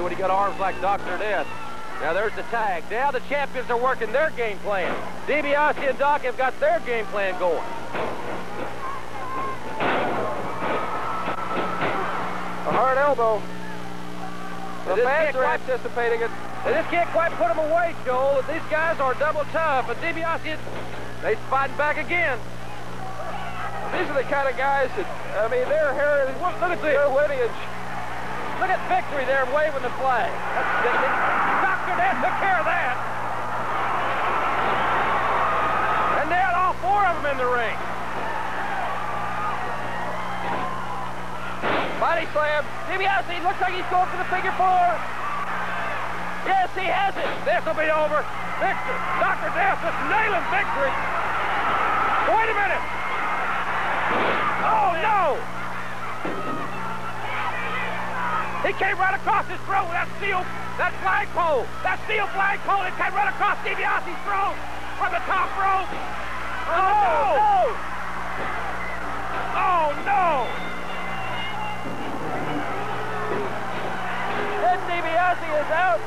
when you got arms like Dr. Death. Now there's the tag. Now the champions are working their game plan. DiBiase and Doc have got their game plan going. A hard elbow. The fans are anticipating it. They just can't quite put them away, Joel. These guys are double tough, and DiBiase, they're fighting back again. These are the kind of guys that, I mean, their heritage, look at their lineage. Look at Victory there waving the flag. Dr. Death took care of that. And they had all four of them in the ring. Body slam. DiBiase looks like he's going for the figure four. Yes, he has it. This will be over. Victor, Dr. Death just nailing Victory. Wait a minute. Oh, no. He came right across his throat with that steel, that flagpole. That steel flagpole, it came right across DiBiase's throat from the top rope. Oh, no. Oh, no. Ed DiBiase is out.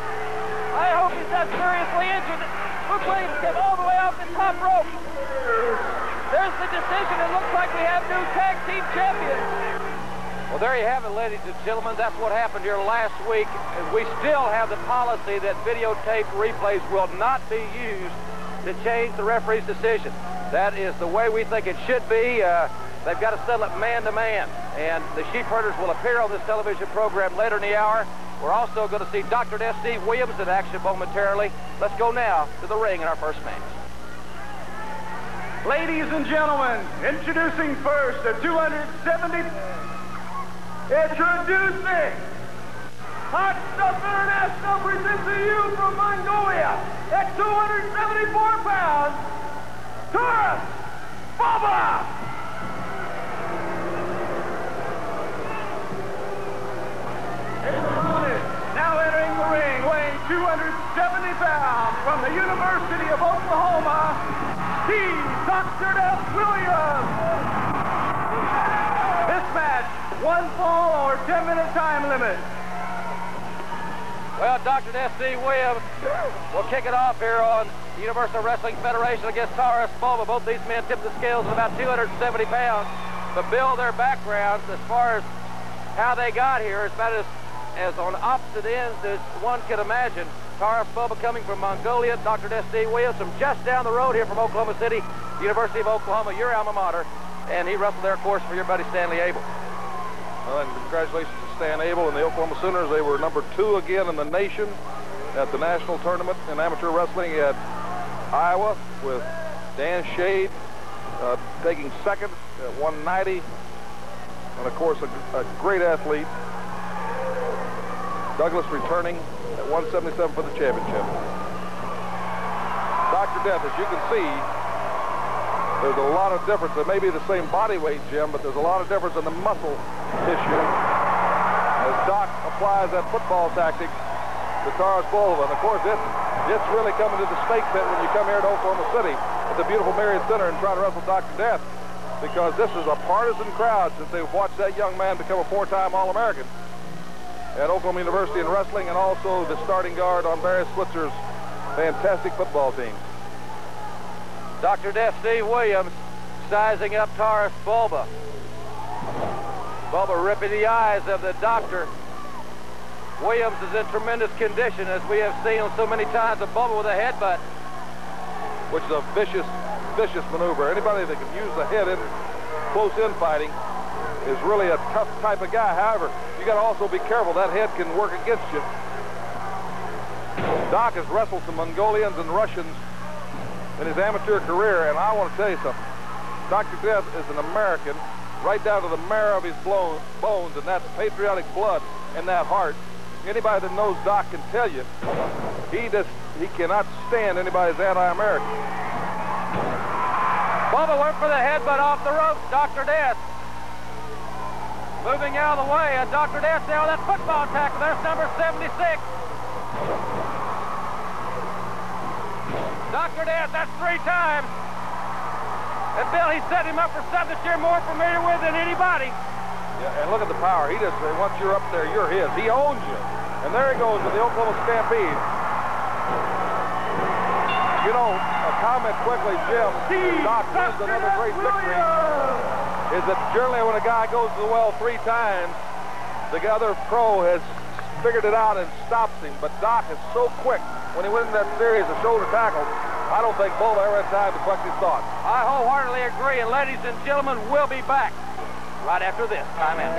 I hope he's not seriously injured. Look like he came all the way off the top rope. There's the decision. It looks like we have new tag team champions. Well, there you have it, ladies and gentlemen. That's what happened here last week. We still have the policy that videotape replays will not be used to change the referee's decision. That is the way we think it should be. They've got to settle it man to man. And the Sheep Herders will appear on this television program later in the hour. We're also going to see Dr. Death Steve Williams in action momentarily. Let's go now to the ring in our first match. Ladies and gentlemen, introducing first the 270... Introducing Hot Stuff International presents to you from Mongolia at 274 pounds, Taurus Baba! His opponent, now entering the ring, weighing 270 pounds, from the University of Oklahoma, Steve Dr. Death Williams. This match, one fall or 10-minute time limit. Well, Dr. Death Steve Williams will kick it off here on the Universal Wrestling Federation against Taurus Baba. Both these men tipped the scales at about 270 pounds. But Bill, their backgrounds, as far as how they got here, is about as on opposite ends as one could imagine. Taurus Baba coming from Mongolia, Dr. Death Steve Williams from just down the road here from Oklahoma City, University of Oklahoma, your alma mater. And he wrestled there, of course, for your buddy Stanley Abel. Well, and congratulations to Stan Abel and the Oklahoma Sooners. They were number 2 again in the nation at the national tournament in amateur wrestling at Iowa, with Dan Shade taking second at 190. And, of course, a great athlete, Douglas, returning at 177 for the championship. Dr. Death, as you can see, there's a lot of difference. It may be the same body weight, Jim, but there's a lot of difference in the muscle tissue as Doc applies that football tactic to Taurus Baba. And, of course, it's really coming to the snake pit when you come here to Oklahoma City at the beautiful Marriott Center and try to wrestle Dr. Death, because this is a partisan crowd since they've watched that young man become a 4-time All-American at Oklahoma University in wrestling, and also the starting guard on Barry Switzer's fantastic football team. Dr. Death Steve Williams sizing up Taurus Baba. Baba ripping the eyes of the doctor. Williams is in tremendous condition, as we have seen so many times, of Baba with a headbutt. Which is a vicious maneuver. Anybody that can use the head in close infighting is really a tough type of guy. However, you got to also be careful. That head can work against you. Doc has wrestled some Mongolians and Russians in his amateur career, and I want to tell you something. Dr. Death is an American right down to the marrow of his bones, and that's patriotic blood in that heart. Anybody that knows Doc can tell you he cannot stand anybody's anti-American. Baba went for the headbutt off the rope. Dr. Death moving out of the way, and Dr. Death now with that football tackle. There's number 76. Dr. Death, that's 3 times. And Bill, he set him up for something that you're more familiar with than anybody. Yeah, and look at the power. Once you're up there, you're his. He owns you. And there he goes with the Oklahoma Stampede. You know, a comment quickly, Jim. Doc wins another great victory. Is that generally when a guy goes to the well 3 times, the other pro has figured it out and stops him. But Doc is so quick when he wins that series of shoulder tackles. I don't think Bull ever had time to collect his thoughts. I wholeheartedly agree, and ladies and gentlemen, we'll be back right after this time out.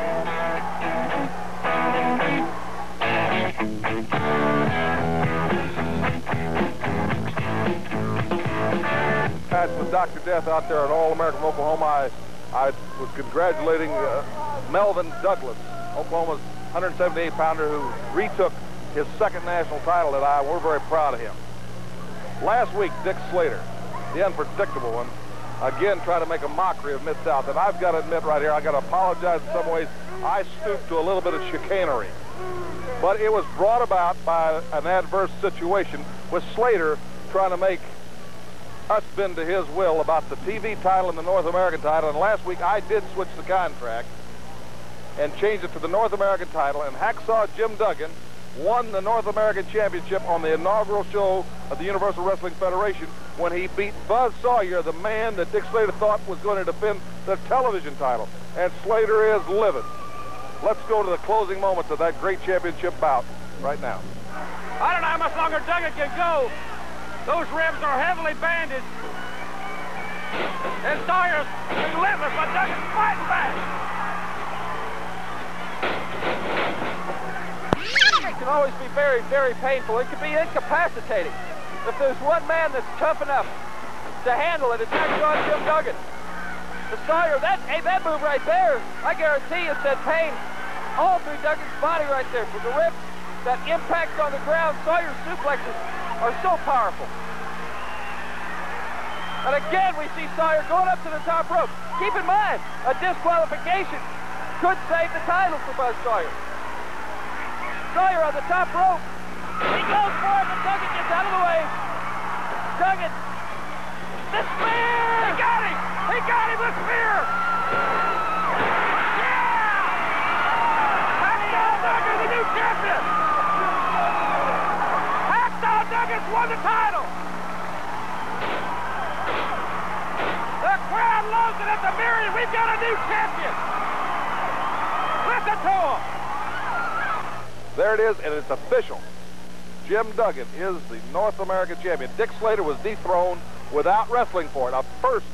Match with Dr. Death out there at All-American from Oklahoma. I was congratulating Melvin Douglas, Oklahoma's 178-pounder who retook his 2nd national title at Iowa. We're very proud of him. Last week, Dick Slater, the unpredictable one, again tried to make a mockery of Mid-South. And I've got to admit right here, I've got to apologize in some ways. I stooped to a little bit of chicanery. But it was brought about by an adverse situation with Slater trying to make us bend to his will about the TV title and the North American title. And last week, I did switch the contract and change it to the North American title. And Hacksaw Jim Duggan won the North American Championship on the inaugural show of the Universal Wrestling Federation when he beat Buzz Sawyer, the man that Dick Slater thought was going to defend the television title. And Slater is livid. Let's go to the closing moments of that great championship bout right now. I don't know how much longer Duggan can go. Those ribs are heavily bandaged. And Sawyer's relentless, but Duggan's fighting back. It can always be very, very painful. It can be incapacitating. If there's one man that's tough enough to handle it, it's Hacksaw Jim Duggan. The Sawyer, that move right there, I guarantee you sent pain all through Duggan's body right there. From the ribs, that impact on the ground, Sawyer's suplexes are so powerful. And again, we see Sawyer going up to the top rope. Keep in mind, a disqualification could save the title for Buzz Sawyer. Sawyer on the top rope. He goes for it, but Duggan gets out of the way. Duggan. The spear! He got him! He got him with spear! Yeah! Hacksaw Duggan, the new champion! Hacksaw Duggan's won the title! The crowd loves it at the Myriad. We've got a new champion! Listen to him! There it is, and it's official. Jim Duggan is the North American champion. Dick Slater was dethroned without wrestling for it. A first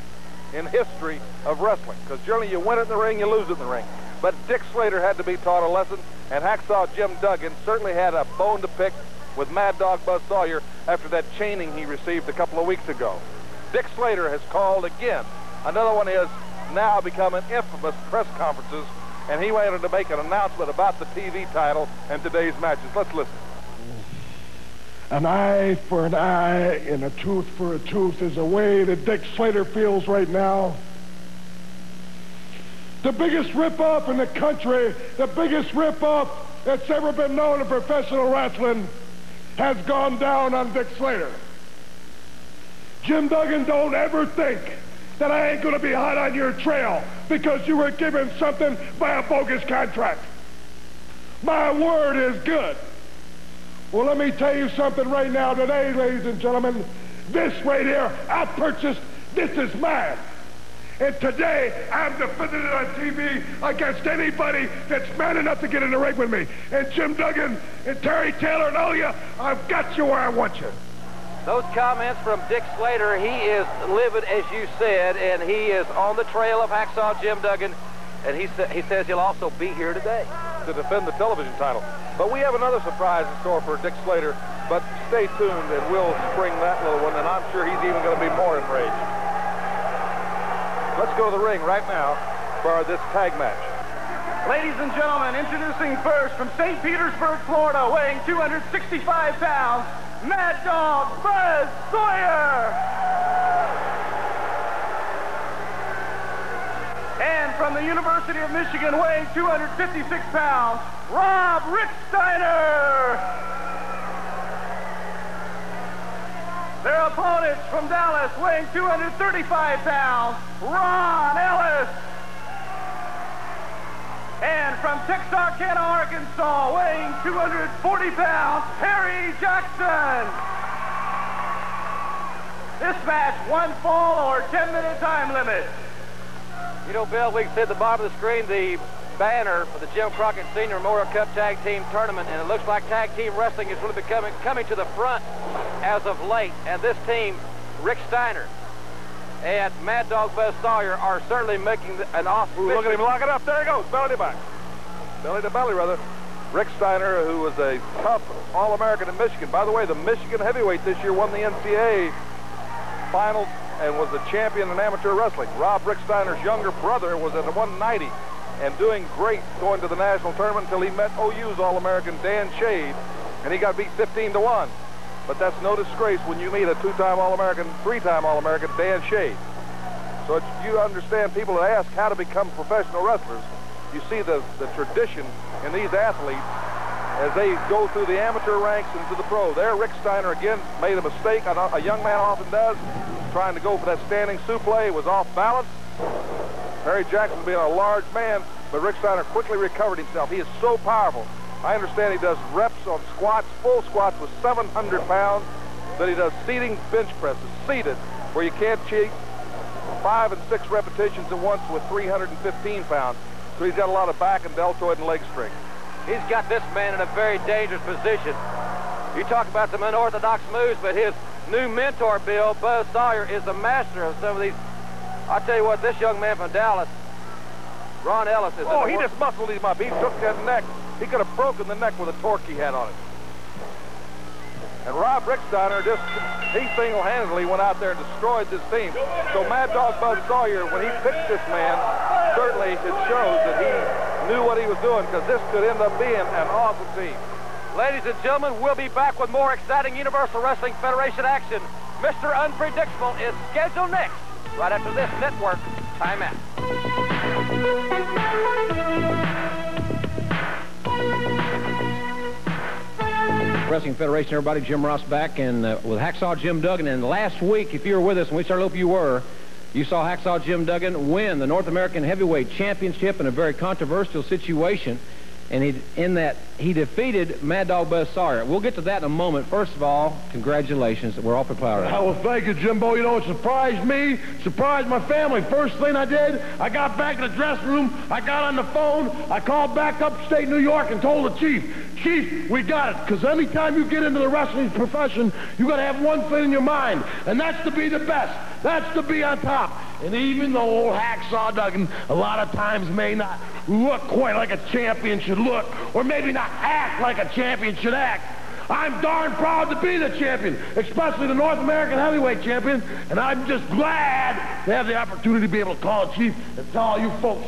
in history of wrestling. Because generally you win it in the ring, you lose it in the ring. But Dick Slater had to be taught a lesson, and Hacksaw Jim Duggan certainly had a bone to pick with Mad Dog Buzz Sawyer after that chaining he received a couple of weeks ago. Dick Slater has called again. Another one is now becoming infamous press conferences, and he wanted to make an announcement about the TV title and today's matches. Let's listen. An eye for an eye and a tooth for a tooth is the way that Dick Slater feels right now. The biggest rip-off in the country, the biggest rip-off that's ever been known in professional wrestling has gone down on Dick Slater. Jim Duggan, don't ever think that I ain't gonna be hot on your trail because you were given something by a bogus contract. My word is good. Well, let me tell you something right now today, ladies and gentlemen. This right here, I purchased, this is mine. And today, I'm defending it on TV against anybody that's man enough to get in the ring with me. And Jim Duggan and Terry Taylor and all you, I've got you where I want you. Those comments from Dick Slater, he is livid, as you said, and he is on the trail of Hacksaw Jim Duggan, and he says he'll also be here today to defend the television title. But we have another surprise in store for Dick Slater, but stay tuned and we'll spring that little one, and I'm sure he's even going to be more enraged. Let's go to the ring right now for this tag match. Ladies and gentlemen, introducing first from St. Petersburg, Florida, weighing 265 pounds, Mad Dog Buzz Sawyer. And from the University of Michigan, weighing 256 pounds, Rob Ricksteiner. Their opponents from Dallas, weighing 235 pounds, Ron Ellis. And from Texarkana, Arkansas, weighing 240 pounds, Harry Jackson. This match, one fall or 10-minute time limit. You know, Bill, we can see at the bottom of the screen the banner for the Jim Crockett Senior Memorial Cup Tag Team Tournament, and it looks like tag team wrestling is really coming to the front as of late. And this team, Rick Steiner and Mad Dog Buzz Sawyer, are certainly making an auspicious... Look at him lock it up. There he goes. Belly to back. Belly to belly, rather. Rick Steiner, who was a tough All-American in Michigan. By the way, the Michigan heavyweight this year won the NCAA finals and was the champion in amateur wrestling. Rob Rick Steiner's younger brother was at 190 and doing great going to the national tournament until he met OU's All-American Dan Shade, and he got beat 15-1. But that's no disgrace when you meet a two-time All-American, three-time All-American Dan Shade. So you understand, people that ask how to become professional wrestlers, you see the tradition in these athletes as they go through the amateur ranks into the pro. There, Rick Steiner again made a mistake, a young man often does, trying to go for that standing suplex, was off balance. Harry Jackson being a large man, but Rick Steiner quickly recovered himself. He is so powerful. I understand he does reps on squats, full squats with 700 pounds, that he does seating bench presses, seated, where you can't cheat 5 and 6 repetitions at once with 315 pounds. So he's got a lot of back and deltoid and leg strength. He's got this man in a very dangerous position. You talk about some unorthodox moves, but his new mentor, Bill, Buzz Sawyer, is the master of some of these. I'll tell you what, this young man from Dallas, Ron Ellis, is... Oh, he just muscled him up. He took that neck. He could have broken the neck with a torque he had on it. And Rob Rick Steiner he single-handedly went out there and destroyed this team. So Mad Dog Buzz Sawyer, when he picked this man, certainly it shows that he knew what he was doing, because this could end up being an awesome team. Ladies and gentlemen, we'll be back with more exciting Universal Wrestling Federation action. Mr. Unpredictable is scheduled next, right after this network timeout. Wrestling Federation, everybody, Jim Ross back and with Hacksaw Jim Duggan. And last week, if you were with us, and we certainly hope you were, you saw Hacksaw Jim Duggan win the North American Heavyweight Championship in a very controversial situation. And he defeated Mad Dog Buzz Sawyer. We'll get to that in a moment. First of all, congratulations. We're awfully proud of you. Well, thank you, Jimbo. You know, it surprised me, surprised my family. First thing I did, I got back in the dressing room, I got on the phone, I called back upstate New York and told the Chief, we got it. Because anytime you get into the wrestling profession, you got to have one thing in your mind, and that's to be the best. That's to be on top. And even though old Hacksaw Duggan a lot of times may not look quite like a champion should look, or maybe not act like a champion should act, I'm darn proud to be the champion, especially the North American Heavyweight Champion, and I'm just glad to have the opportunity to be able to call the Chief and tell all you folks,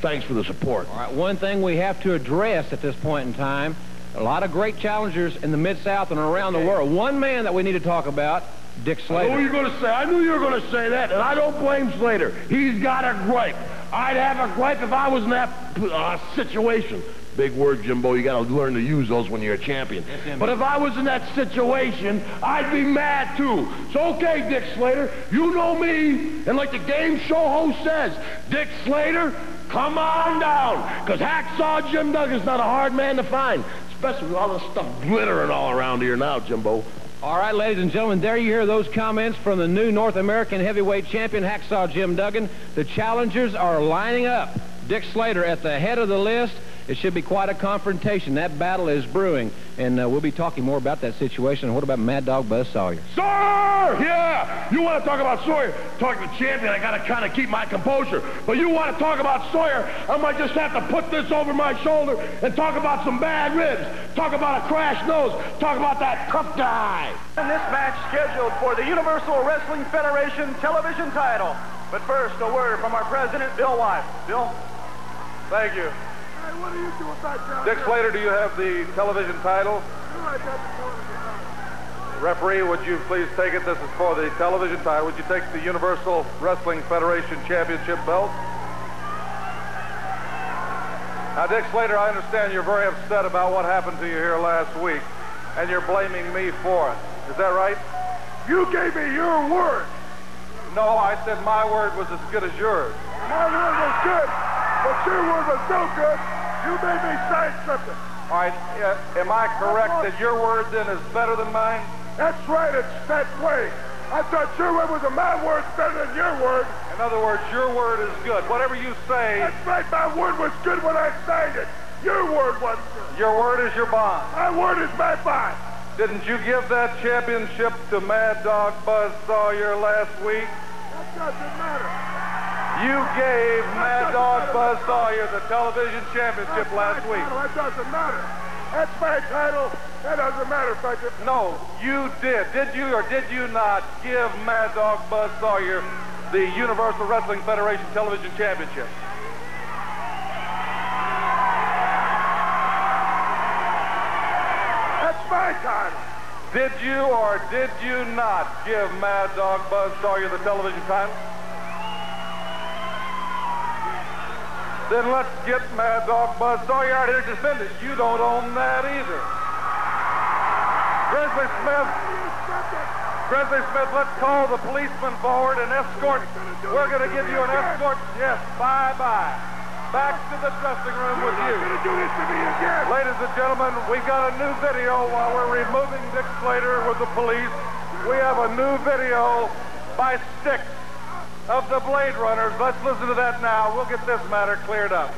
thanks for the support. All right, one thing we have to address at this point in time, a lot of great challengers in the Mid-South and around the world. One man that we need to talk about, Dick Slater. I knew you were going to say. I knew you were going to say that, and I don't blame Slater. He's got a gripe. I'd have a gripe if I was in that situation. Big word, Jimbo. You got to learn to use those when you're a champion. Yes, but if I was in that situation, I'd be mad too. So okay, Dick Slater, you know me, and like the game show host says, Dick Slater, come on down, because Hacksaw Jim Duggan's not a hard man to find, especially with all this stuff glittering all around here now, Jimbo. All right, ladies and gentlemen, there you hear those comments from the new North American Heavyweight Champion, Hacksaw Jim Duggan. The challengers are lining up. Dick Slater at the head of the list. It should be quite a confrontation. That battle is brewing, and we'll be talking more about that situation. And what about Mad Dog Buzz Sawyer? Sawyer! Yeah! You want to talk about Sawyer? Talking to champion, I got to kind of keep my composure. But you want to talk about Sawyer, I might just have to put this over my shoulder and talk about some bad ribs, talk about a crashed nose, talk about that tough guy. And this match scheduled for the Universal Wrestling Federation television title. But first, a word from our president, Bill White. Bill? Thank you. Hey, what do you do with that down Dick Slater, do you have the television title? Referee, would you please take it? This is for the television title. Would you take the Universal Wrestling Federation Championship belt? Now, Dick Slater, I understand you're very upset about what happened to you here last week, and you're blaming me for it. Is that right? You gave me your word. No, I said my word was as good as yours. My word was good. But your word was so good, you made me say something. All right, am I correct that your word then is better than mine? That's right, it's that way. I thought your word was a my word better than your word. In other words, your word is good. Whatever you say... That's right, my word was good when I signed it. Your word wasn't good. Your word is your bond. My word is my bond. Didn't you give that championship to Mad Dog Buzz Sawyer last week? That doesn't matter. You gave Mad Dog Buzz Sawyer the television championship last week. That doesn't matter. That's my title. That doesn't matter, Frederick. No, you did. Did you or did you not give Mad Dog Buzz Sawyer the Universal Wrestling Federation television championship? That's my title. Did you or did you not give Mad Dog Buzz Sawyer the television title? Then let's get Mad Dog Buzz Sawyer out here to defend it. You don't own that either. Grizzly Smith, let's call the policeman forward and escort. We're going to give you an escort. Yes, bye-bye. Back to the dressing room with you. You're going to do this to me again. Ladies and gentlemen, we've got a new video while we're removing Dick Slater with the police. We have a new video by Styx of the Blade Runners. Let's listen to that now. We'll get this matter cleared up.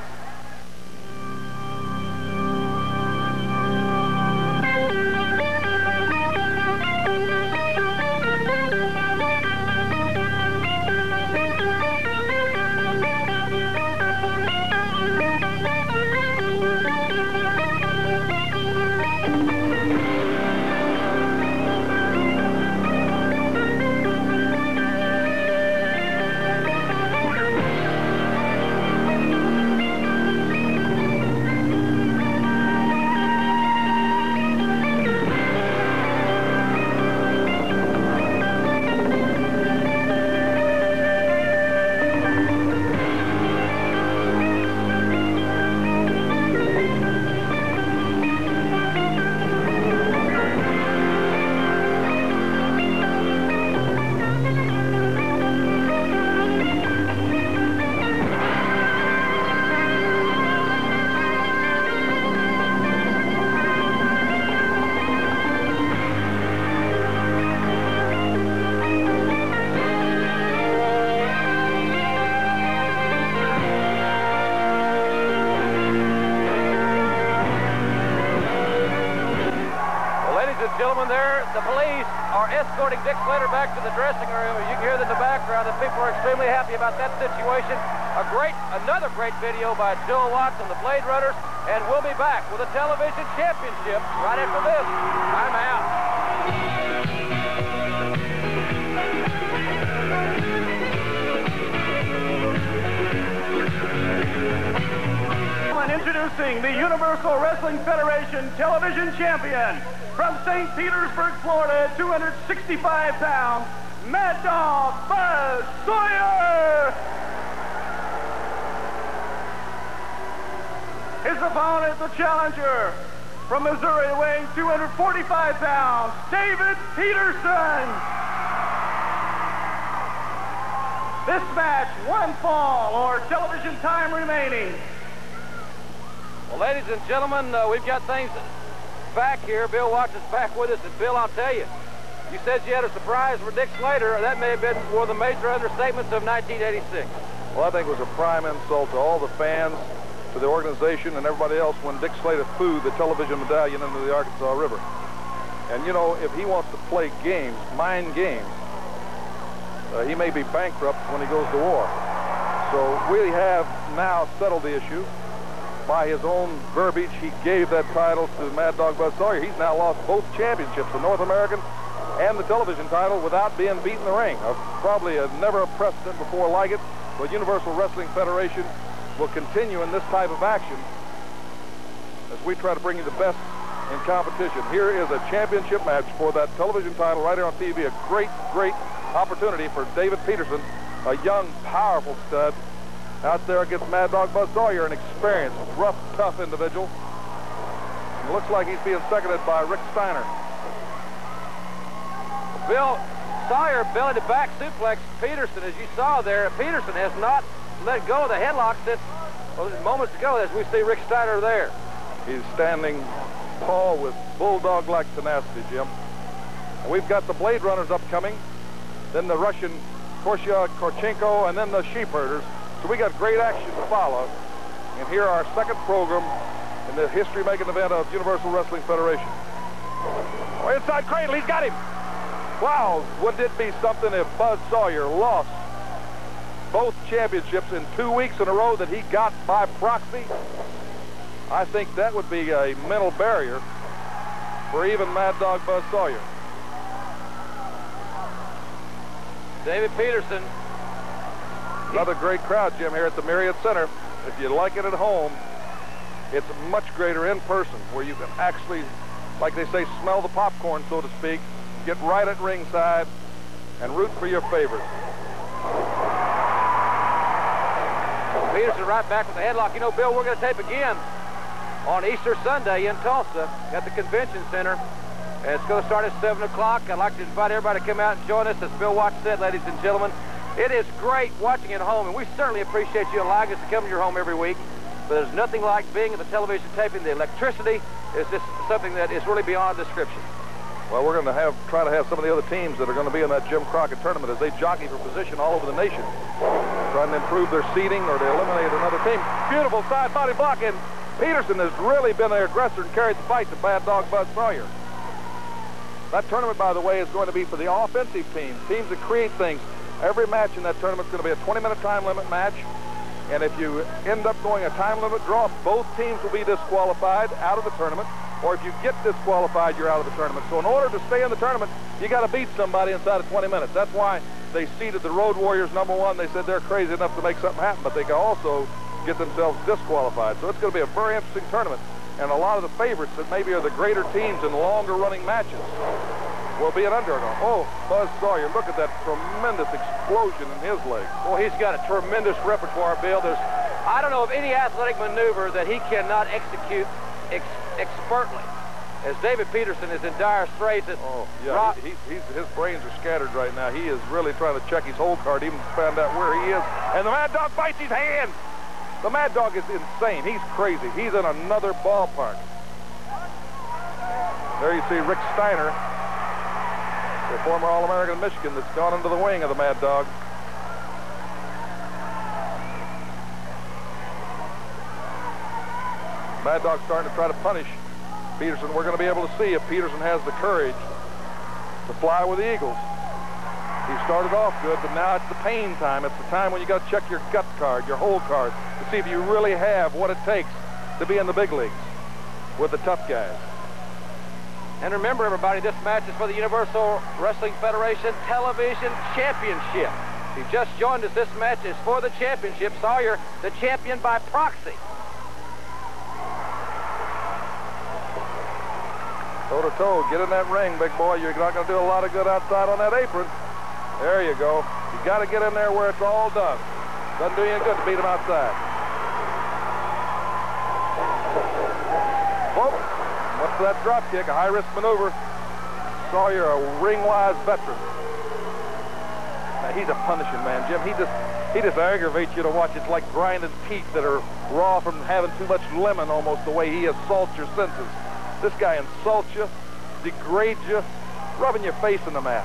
Gentlemen, the police are escorting Dick Slater back to the dressing room. As you can hear in the background, the people are extremely happy about that situation. Another great video by Joe Watts and the Blade Runners, and we'll be back with a television championship right after this. I'm out. Introducing the Universal Wrestling Federation television champion from St. Petersburg, Florida, 265 pounds, Mad Dog Buzz Sawyer. His opponent, the challenger from Missouri, weighing 245 pounds, David Peterson. This match, one fall or television time remaining. Well, ladies and gentlemen, we've got things back here. Bill Watts is back with us. And Bill, I'll tell you, you said you had a surprise for Dick Slater. That may have been one of the major understatements of 1986. Well, I think it was a prime insult to all the fans, to the organization, and everybody else when Dick Slater threw the television medallion into the Arkansas River. And, you know, if he wants to play games, mind games, he may be bankrupt when he goes to war. So we have now settled the issue. By his own verbiage, he gave that title to Mad Dog Buzz Sawyer. He's now lost both championships, the North American and the television title, without being beaten in the ring. Probably never a precedent before like it. The Universal Wrestling Federation will continue in this type of action as we try to bring you the best in competition. Here is a championship match for that television title right here on TV. A great, great opportunity for David Peterson, a young, powerful stud, out there against Mad Dog Buzz Sawyer, an experienced, rough, tough individual. It looks like he's being seconded by Rick Steiner. Bill, Sawyer belly to back suplex Peterson, as you saw there. Peterson has not let go of the headlock since Well, moments ago, as we see Rick Steiner there. He's standing tall with bulldog-like tenacity, Jim. And we've got the Blade Runners upcoming, then the Russian Korsya Korchenko, and then the Sheep Herders. So we got great action to follow. And here our second program in the history-making event of Universal Wrestling Federation. Oh, inside cradle, he's got him. Wow, wouldn't it be something if Buzz Sawyer lost both championships in 2 weeks in a row that he got by proxy? I think that would be a mental barrier for even Mad Dog Buzz Sawyer. David Peterson. Another great crowd, Jim, here at the Marriott Center. If you like it at home, it's much greater in person, where you can actually, like they say, smell the popcorn, so to speak, get right at ringside and root for your favorite. Peterson right back with the headlock. You know, Bill, we're going to tape again on Easter Sunday in Tulsa at the Convention Center. And it's going to start at 7 o'clock. I'd like to invite everybody to come out and join us. As Bill Watts said, ladies and gentlemen, it is great watching at home, and we certainly appreciate you allowing us to come to your home every week. But there's nothing like being at the television taping. The electricity is just something that is really beyond description. Well, we're going to try to have some of the other teams that are going to be in that Jim Crockett tournament as they jockey for position all over the nation, trying to improve their seeding or to eliminate another team. Beautiful side body block, and Peterson has really been the aggressor and carried the fight to Bad Dog Buzz Sawyer. That tournament, by the way, is going to be for the offensive teams that create things. Every match in that tournament is going to be a 20-minute time limit match. And if you end up going a time limit draw, both teams will be disqualified out of the tournament. Or if you get disqualified, you're out of the tournament. So in order to stay in the tournament, you got to beat somebody inside of 20 minutes. That's why they seeded the Road Warriors #1. They said they're crazy enough to make something happen, but they can also get themselves disqualified. So it's going to be a very interesting tournament. And a lot of the favorites that maybe are the greater teams in longer-running matches will be an underdog. Oh, Buzz Sawyer, look at that tremendous explosion in his leg. Well, he's got a tremendous repertoire, Bill. I don't know of any athletic maneuver that he cannot execute expertly. As David Peterson is in dire straits. Oh, yeah, his brains are scattered right now. He is really trying to check his hole card, even to find out where he is. And the Mad Dog bites his hand. The Mad Dog is insane. He's crazy. He's in another ballpark. There you see Rick Steiner, the former All-American Michigan, that's gone into the wing of the Mad Dog. Mad Dog's starting to try to punish Peterson. We're going to be able to see if Peterson has the courage to fly with the Eagles. He started off good, but now it's the pain time. It's the time when you got to check your gut card, your hole card, to see if you really have what it takes to be in the big leagues with the tough guys. And remember, everybody, this match is for the Universal Wrestling Federation Television Championship. If you just joined us, this match is for the championship. Sawyer, the champion by proxy. Toe-to-toe, get in that ring, big boy. You're not going to do a lot of good outside on that apron. There you go. You got to get in there where it's all done. Doesn't do you any good to beat him outside. Whoop. What's that drop kick? A high-risk maneuver. Sawyer, a ring-wise veteran. Now, he's a punishing man, Jim. He just aggravates you to watch. It's like grinded teeth that are raw from having too much lemon, almost the way he assaults your senses. This guy insults you, degrades you, rubbing your face in the mat.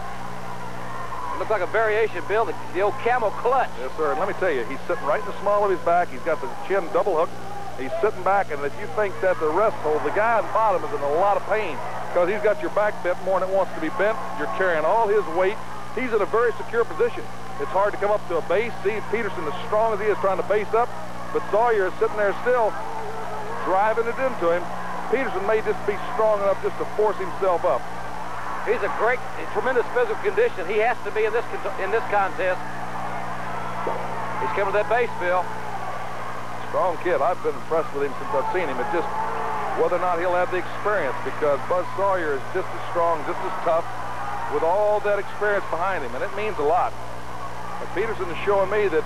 Looks like a variation, Bill, the old camel clutch. Yes, sir. And let me tell you, he's sitting right in the small of his back. He's got the chin double hooked. He's sitting back, and if you think that the rest hold, the guy on the bottom is in a lot of pain because he's got your back bent more than it wants to be bent. You're carrying all his weight. He's in a very secure position. It's hard to come up to a base. See, Peterson, as strong as he is, trying to base up, but Sawyer is sitting there still, driving it into him. Peterson may just be strong enough just to force himself up. He's a tremendous physical condition. He has to be in this contest. He's coming to that base, Bill. Strong kid. I've been impressed with him since I've seen him. It's just whether or not he'll have the experience, because Buzz Sawyer is just as strong, just as tough, with all that experience behind him, and it means a lot. But Peterson is showing me that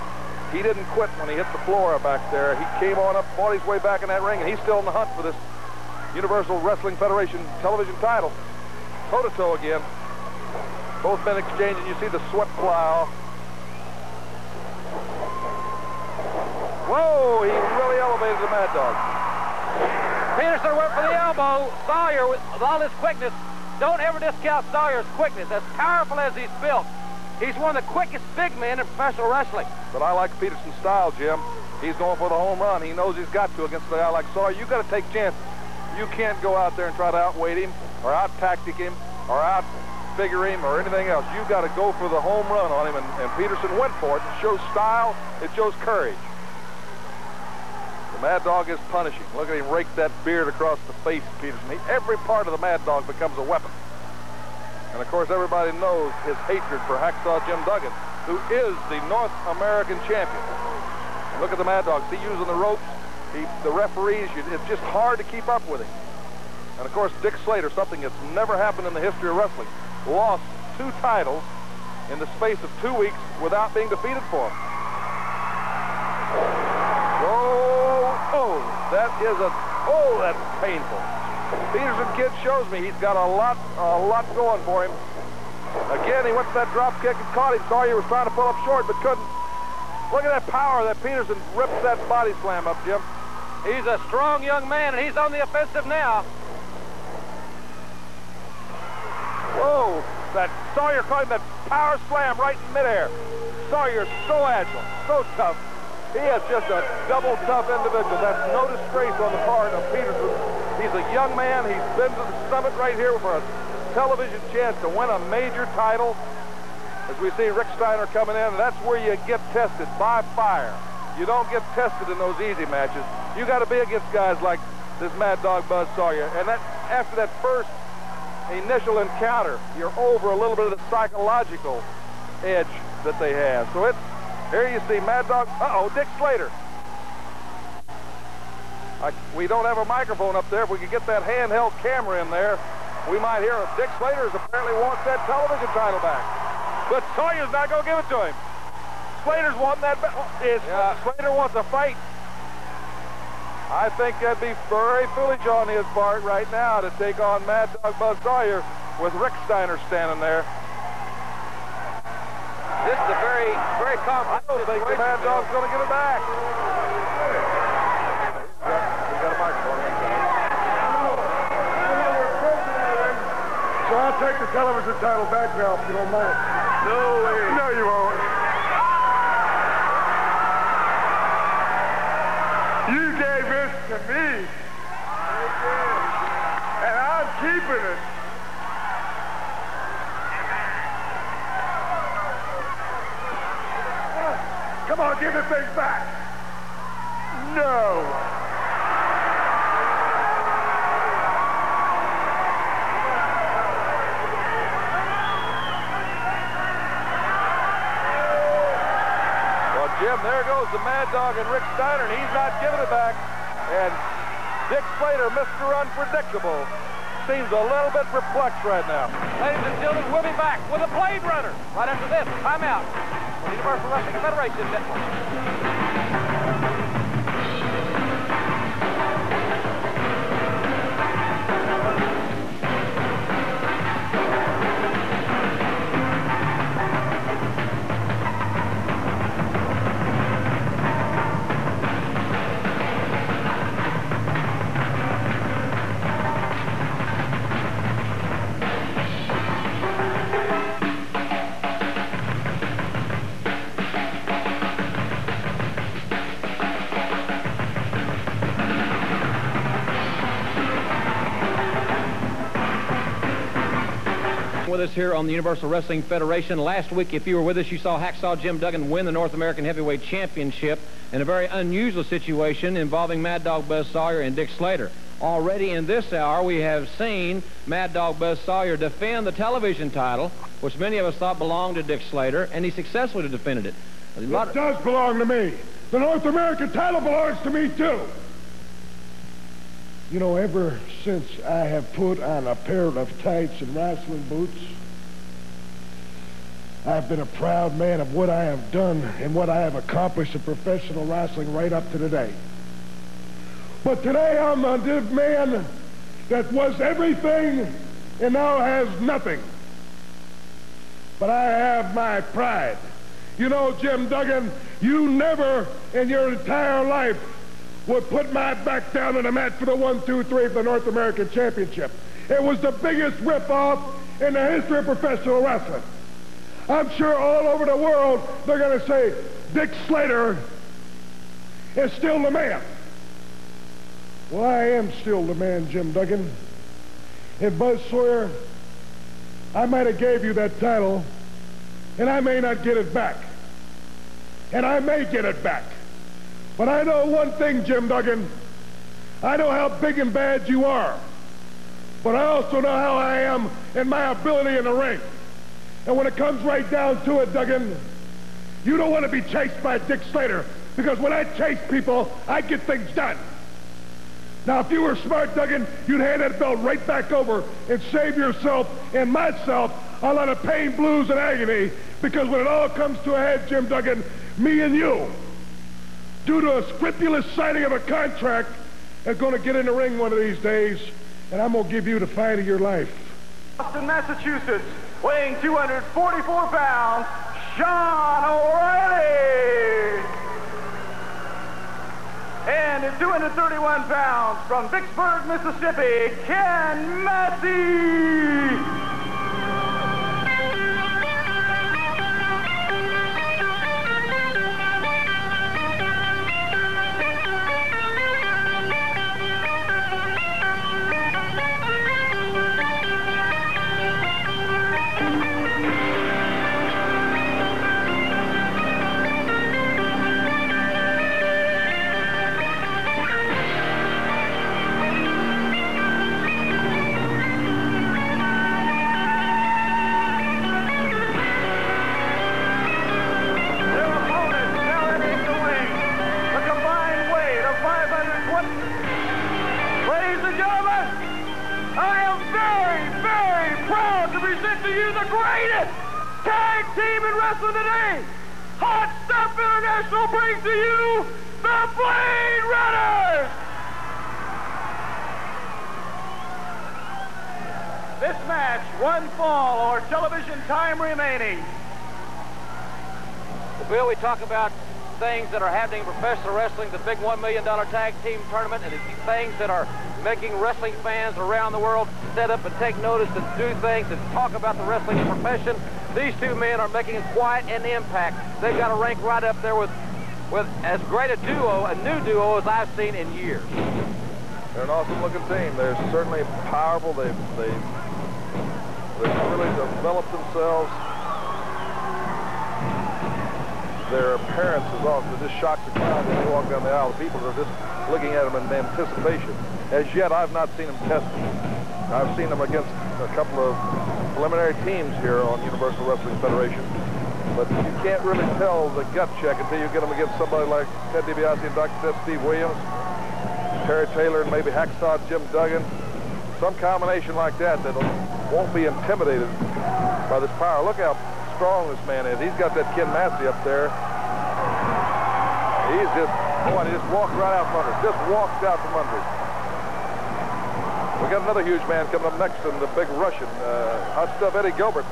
he didn't quit when he hit the floor back there. He came on up, fought his way back in that ring, and he's still in the hunt for this Universal Wrestling Federation television title. Toe-to-toe again. Both men exchanging. You see the sweat fly off. Whoa, he really elevated the Mad Dog. Peterson went for the elbow. Sawyer, with all his quickness, don't ever discount Sawyer's quickness. As powerful as he's built, he's one of the quickest big men in professional wrestling. But I like Peterson's style, Jim. He's going for the home run. He knows he's got to against a guy like Sawyer. You got to take chances. You can't go out there and try to outweight him or out-tactic him or out-figure him or anything else. You got to go for the home run on him, and Peterson went for it. It shows style. It shows courage. The Mad Dog is punishing. Look at him rake that beard across the face of Peterson. Every part of the Mad Dog becomes a weapon. And, of course, everybody knows his hatred for Hacksaw Jim Duggan, who is the North American champion. And look at the Mad Dog. See, using the ropes, the referees, it's just hard to keep up with him. And, of course, Dick Slater, something that's never happened in the history of wrestling, lost 2 titles in the space of 2 weeks without being defeated for them. Oh, that's painful. Peterson kid shows me he's got a lot going for him. Again, he went to that drop kick and caught him. Sawyer was trying to pull up short, but couldn't. Look at that power that Peterson rips that body slam up, Jim. He's a strong young man, and he's on the offensive now. Whoa, that Sawyer caught him that power slam right in midair. Sawyer's so agile, so tough. He is just a double tough individual. That's no disgrace on the part of Peterson. He's a young man. He's been to the summit right here for a television chance to win a major title. As we see Rick Steiner coming in, and that's where you get tested, by fire. You don't get tested in those easy matches. You got to be against guys like this Mad Dog Buzz Sawyer. And that after that first initial encounter, you're over a little bit of the psychological edge that they have. So it's here you see Mad Dog. Uh-oh, Dick Slater. We don't have a microphone up there. If we could get that handheld camera in there, we might hear him. Dick Slater apparently wants that television title back. But Sawyer's not going to give it to him. Slater's wanting that back. Slater wants a fight. I think that'd be very foolish on his part right now to take on Mad Dog Buzz Sawyer with Rick Steiner standing there. This is a very, very complex. I don't think the Mad Dog's going to get it back. We got a microphone inside. So I'll take the television title back now if you don't mind. No way. No, you won't. You gave this to me. And I'm keeping it. Come on, give the thing back. No. Well, Jim, there goes the Mad Dog and Rick Steiner, and he's not giving it back. And Dick Slater, Mr. Unpredictable, seems a little bit perplexed right now. Ladies and gentlemen, we'll be back with a Blade Runner right after this. Timeout. Universal Wrestling Federation Network. With us here on the Universal Wrestling Federation. Last week, if you were with us, you saw Hacksaw Jim Duggan win the North American Heavyweight Championship in a very unusual situation involving Mad Dog Buzz Sawyer and Dick Slater. Already in this hour, we have seen Mad Dog Buzz Sawyer defend the television title, which many of us thought belonged to Dick Slater, and he successfully defended it. It does belong to me. The North American title belongs to me, too. You know, ever since I have put on a pair of tights and wrestling boots, I've been a proud man of what I have done and what I have accomplished in professional wrestling right up to today. But today I'm a man that was everything and now has nothing. But I have my pride You know, Jim Duggan, you never in your entire life would put my back down in the mat for the 1, 2, 3 for the North American Championship. It was the biggest ripoff in the history of professional wrestling. I'm sure all over the world they're going to say Dick Slater is still the man. Well, I am still the man, Jim Duggan. And Buzz Sawyer, I might have gave you that title, and I may not get it back. And I may get it back. But I know one thing, Jim Duggan. I know how big and bad you are. But I also know how I am in my ability in the ring. And when it comes right down to it, Duggan, you don't want to be chased by Dick Slater, because when I chase people, I get things done. Now, if you were smart, Duggan, you'd hand that belt right back over and save yourself and myself a lot of pain, blues, and agony, because when it all comes to a head, Jim Duggan, me and you, due to a scrupulous signing of a contract, are going to get in the ring one of these days, and I'm going to give you the fight of your life. Boston, Massachusetts, weighing 244 pounds, Sean O'Reilly. And at 231 pounds, from Vicksburg, Mississippi, Ken Massey. Tag team in wrestling today, Hot Stuff International brings to you the Blade Runners! This match, one fall or television time remaining. Well, Bill, we talk about things that are happening in professional wrestling, the big $1 million tag team tournament, and it's things that are making wrestling fans around the world set up and take notice and do things and talk about the wrestling profession. These two men are making quite an impact. They've got to rank right up there with as great a duo, a new duo, as I've seen in years. They're an awesome-looking team. They're certainly powerful. They've really developed themselves. Their appearance is awesome. It just shocks the crowd when they walk down the aisle. People are just looking at them in anticipation. As yet, I've not seen them tested. I've seen them against a couple of preliminary teams here on Universal Wrestling Federation. But you can't really tell the gut check until you get them against somebody like Ted DiBiase and Dr. Steve Williams, Terry Taylor, and maybe Hacksaw Jim Duggan. Some combination like that won't be intimidated by this power. Look how strong this man is. He's got that Ken Massey up there. He's just, boy, he just walked right out from under. Just walked out from under. We got another huge man coming up next, and the big Russian, Hot Stuff Eddie Gilbert,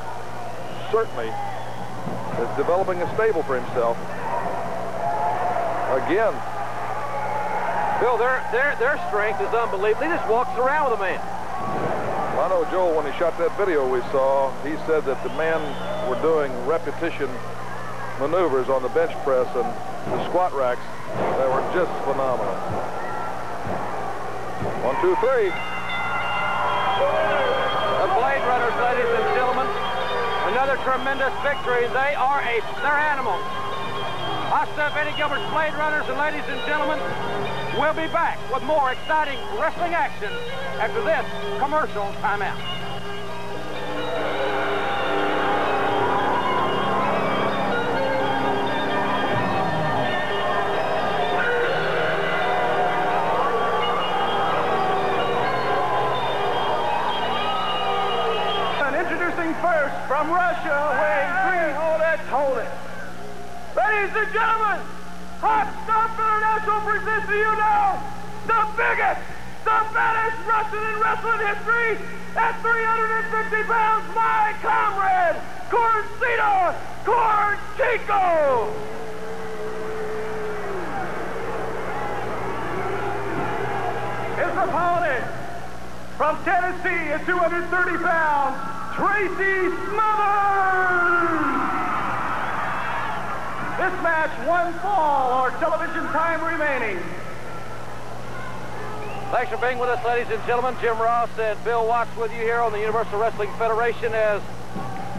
certainly is developing a stable for himself. Again, Bill, their strength is unbelievable. He just walks around with a man. I know Joel, when he shot that video we saw, he said that the men were doing repetition maneuvers on the bench press and the squat racks that were just phenomenal. 1, 2, 3. The Blade Runners, ladies and gentlemen, another tremendous victory. They're animals. Hot Stuff Eddie Gilbert's Blade Runners, and ladies and gentlemen, we'll be back with more exciting wrestling action after this commercial timeout. First from Russia, weighing 3. Hold it. Ladies and gentlemen, Hot Stuff International presents to you now the biggest, the baddest Russian in wrestling history at 350 pounds, my comrade, Corsido Cortico! His opponent from Tennessee at 230 pounds, Tracy Smothers! This match, one fall or television time remaining. Thanks for being with us, ladies and gentlemen. Jim Ross and Bill Watts with you here on the Universal Wrestling Federation as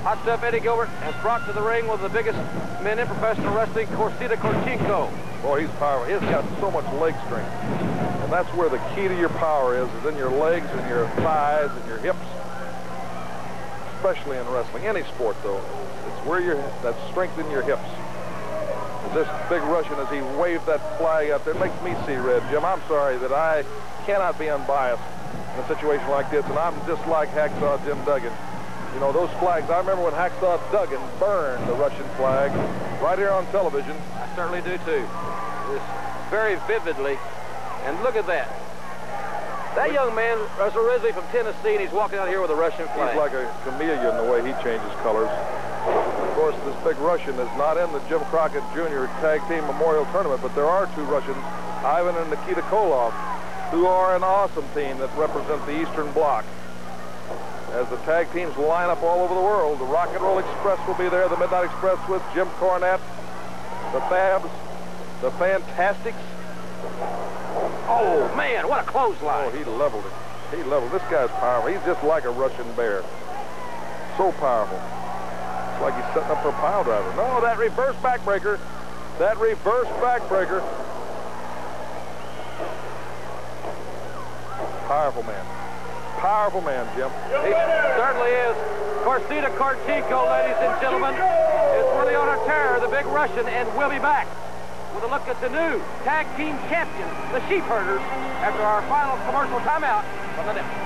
Hot Stuff Eddie Gilbert has brought to the ring one of the biggest men in professional wrestling, Cortico. Boy, he's powerful. He's got so much leg strength. And that's where the key to your power is in your legs and your thighs and your hips. Especially in wrestling. Any sport, though. It's where that strength in your hips. This big Russian, as he waved that flag out there, makes me see red. Jim, I'm sorry that I cannot be unbiased in a situation like this, and I'm just like Hacksaw Jim Duggan. You know, those flags, I remember when Hacksaw Duggan burned the Russian flag right here on television. I certainly do, too. Just very vividly. And look at that. That young man was originally from Tennessee, and he's walking out here with a Russian flag. He's like a chameleon the way he changes colors. Of course, this big Russian is not in the Jim Crockett Jr. Tag Team Memorial Tournament, but there are two Russians, Ivan and Nikita Koloff, who are an awesome team that represent the Eastern Bloc. As the tag teams line up all over the world, the Rock and Roll Express will be there, the Midnight Express with Jim Cornette, the Fabs, the Fantastics. Oh, man, what a clothesline. Oh, he leveled it. He leveled. This guy's powerful. He's just like a Russian bear. So powerful. It's like he's setting up for a pile driver. No, that reverse backbreaker. That reverse backbreaker. Powerful man. Powerful man, Jim. He certainly is. Cortico, ladies and gentlemen, is really on a tear, the big Russian, and we'll be back with a look at the new tag team champions, the Sheep Herders, after our final commercial timeout from the network.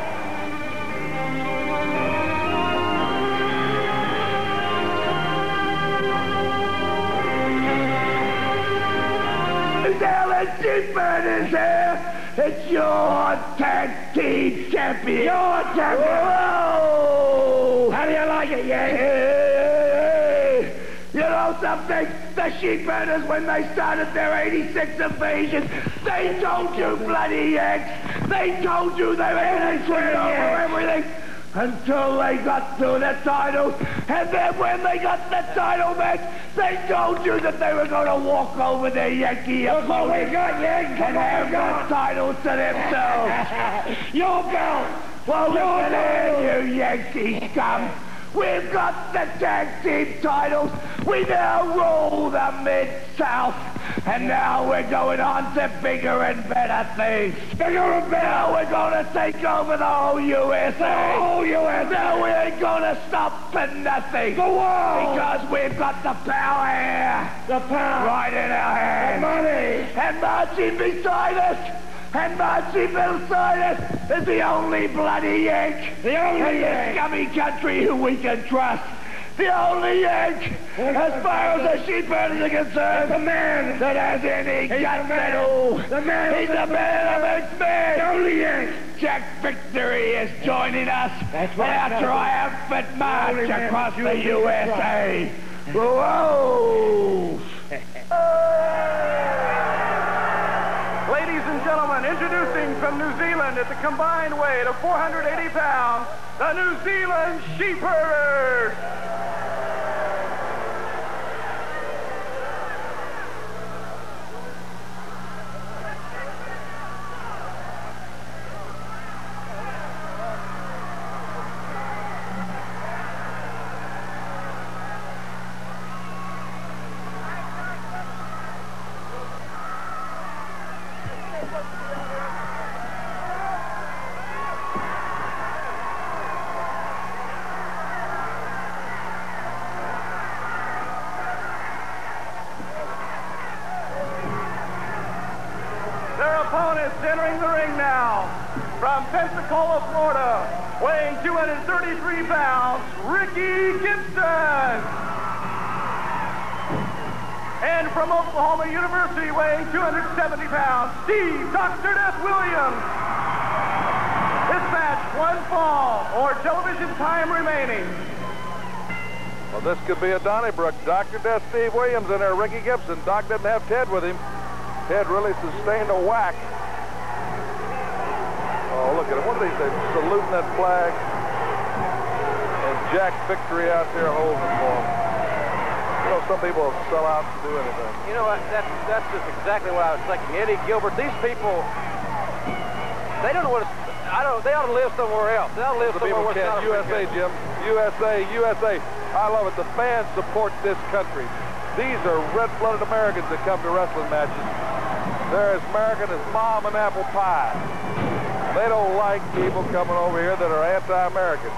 Now the Sheep Herders here. It's your tag team champion. Your champion. Whoa! How do you like it, Yank? You know something? The Sheep Herders, when they started their 86 invasion, they told you, bloody Yanks, they told you they were going to turn over everything until they got to the title. And then when they got the title match, they told you that they were going to walk over their Yankee opponent and have the title to themselves. Your belt! Well, listen here, you Yankee scum. We've got the tag team titles. We now rule the Mid-South. And now we're going on to bigger and better things. Bigger and better. Now we're going to take over the whole USA. The whole USA. Now we ain't going to stop for nothing. The world. Because we've got the power here. The power. Right in our hands. The money. And marching beside us. And marching beside us is the only bloody Yank. The only Yank. Scummy country who we can trust. The only Yank, as far as the Sheep Herders are concerned, the man that has any guts at all. The man. He's the man that makes men. The only Yank. Jack Victory is joining us. That's right. Our triumphant march across the USA. Whoa! Ladies and gentlemen, introducing from New Zealand at the combined weight of 480 pounds, the New Zealand Sheep Herders. Entering the ring now, from Pensacola, Florida, weighing 233 pounds, Ricky Gibson. And from Oklahoma University, weighing 270 pounds, Steve Dr. Death Williams. This match, one fall, or television time remaining. Well, this could be a Donnybrook. Dr. Death Steve Williams in there, Ricky Gibson. Doc doesn't have Ted with him. Ted really sustained a whack. Oh, look at it. What are these? They're saluting that flag. And Jack Victory out there holding it for him. You know, some people sell out to do anything. You know what? That's just exactly what I was thinking. Eddie Gilbert, these people, they don't know what it's, they ought to live somewhere else. They ought to live The somewhere people where it's not can't. a USA, free Jim. USA, USA. I love it. The fans support this country. These are red-blooded Americans that come to wrestling matches. They're as American as mom and apple pie. They don't like people coming over here that are anti-American.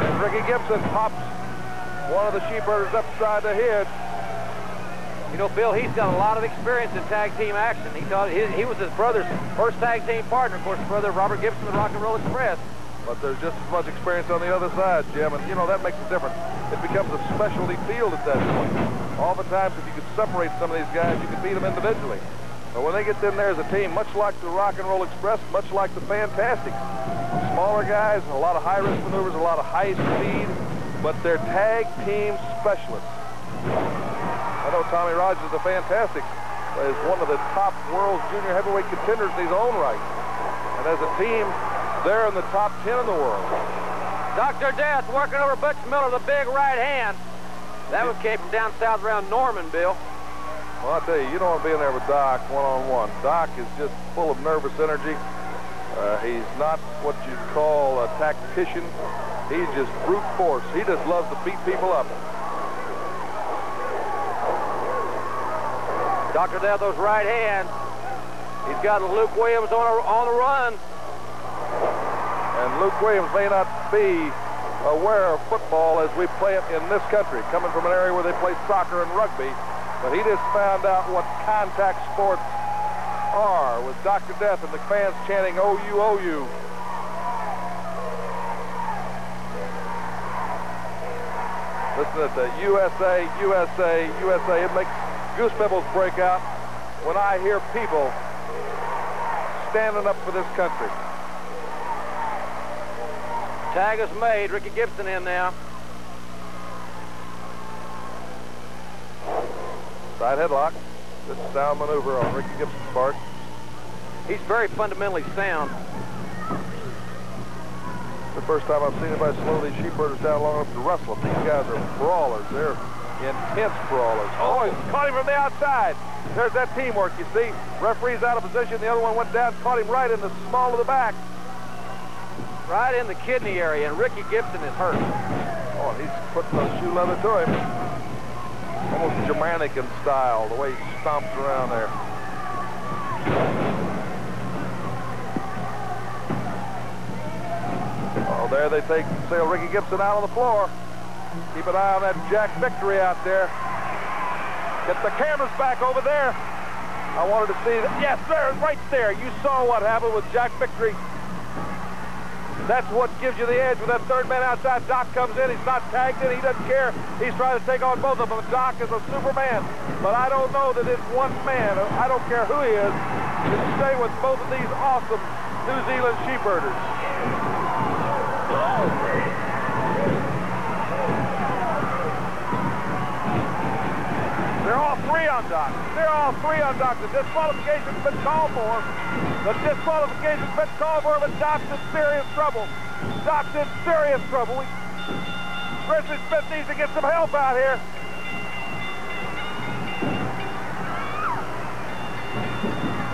And Ricky Gibson pops one of the sheepherders upside the head. You know, Bill, he's got a lot of experience in tag team action. He thought he was his brother's first tag team partner, of course, his brother Robert Gibson, the Rock and Roll Express. But there's just as much experience on the other side, Jim, and you know, that makes a difference. It becomes a specialty field at that point. Oftentimes, if you could separate some of these guys, you could beat them individually. But when they get in there as a team, much like the Rock and Roll Express, much like the Fantastics, smaller guys, a lot of high-risk maneuvers, a lot of high speed, but they're tag team specialists. I know Tommy Rogers, the Fantastics, is one of the top world junior heavyweight contenders in his own right. And as a team, they're in the top 10 in the world. Dr. Death working over Butch Miller, the big right hand. That one came from down south around Norman, Bill. Well, I'll tell you, you don't want to be in there with Doc one-on-one. Doc is just full of nervous energy. He's not what you'd call a tactician. He's just brute force. He just loves to beat people up. Dr. Death, those right hands. He's got Luke Williams on the run. And Luke Williams may not be aware of football as we play it in this country, coming from an area where they play soccer and rugby, but he just found out what contact sports are with Dr. Death and the fans chanting OU, OU. Listen to the USA, USA, USA. It makes goose pimples break out when I hear people standing up for this country. Tag is made. Ricky Gibson in now. Side headlock. This is sound maneuver on Ricky Gibson's part. He's very fundamentally sound. It's the first time I've seen anybody slow these sheepherders down long enough to wrestle them. These guys are brawlers. They're intense brawlers. Oh, he's caught him from the outside. There's that teamwork, you see. Referee's out of position. The other one went down, caught him right in the small of the back. Right in the kidney area, and Ricky Gibson is hurt. Oh, and he's putting the shoe leather to him. Almost Germanican style, the way he stomps around there. Oh, there they sail Ricky Gibson out on the floor. Keep an eye on that Jack Victory out there. Get the cameras back over there. I wanted to see that. Yes, there, right there. You saw what happened with Jack Victory. That's what gives you the edge with that third man outside. Doc comes in. He's not tagged in. He doesn't care. He's trying to take on both of them. Doc is a Superman. But I don't know that it's one man. I don't care who he is. Can stay with both of these awesome New Zealand sheepherders. They're all three on Doc. They're all three on Doc. The disqualification's been called for. The disqualification's been called for, but Doc's in serious trouble. Doc's in serious trouble. Grizzly Smith needs to get some help out here.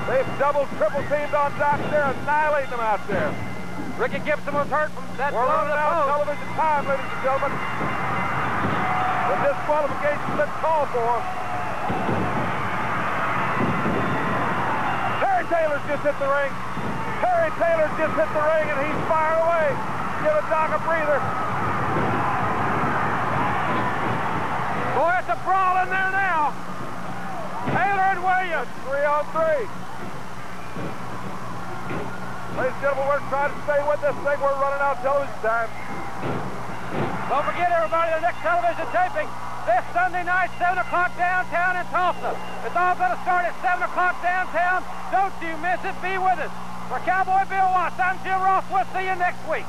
They've double, triple teamed on Doc. They're annihilating them out there. Ricky Gibson was hurt from that. We're running out of television time, ladies and gentlemen. The disqualification's been called for. Terry Taylor's just hit the ring. Terry Taylor's just hit the ring, and he's firing away. Give a Doc a breather. Boy, it's a brawl in there now. Taylor and Williams. 3-on-3. Ladies and gentlemen, we're trying to stay with this thing. We're running out of television time. Don't forget, everybody, the next television taping this Sunday night, 7 o'clock downtown in Tulsa. It's all going to start at 7 o'clock downtown. Don't you miss it. Be with us. For Cowboy Bill Watts, I'm Jim Ross. We'll see you next week.